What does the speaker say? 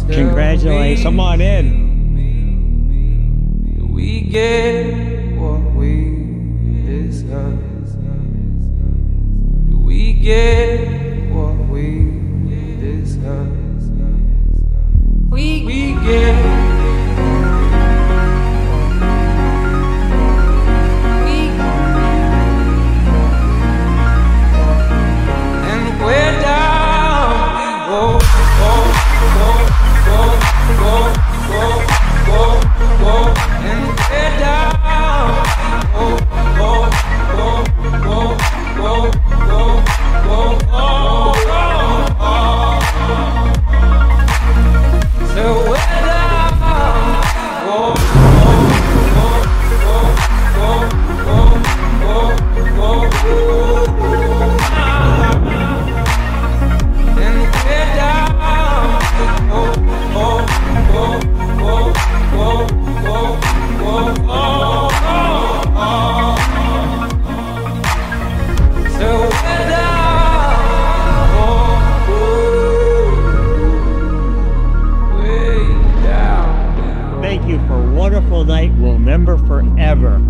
Congratulations. Come on in. We get what we deserve. We get what we deserve. We get. Thank you for a wonderful night. We'll remember forever.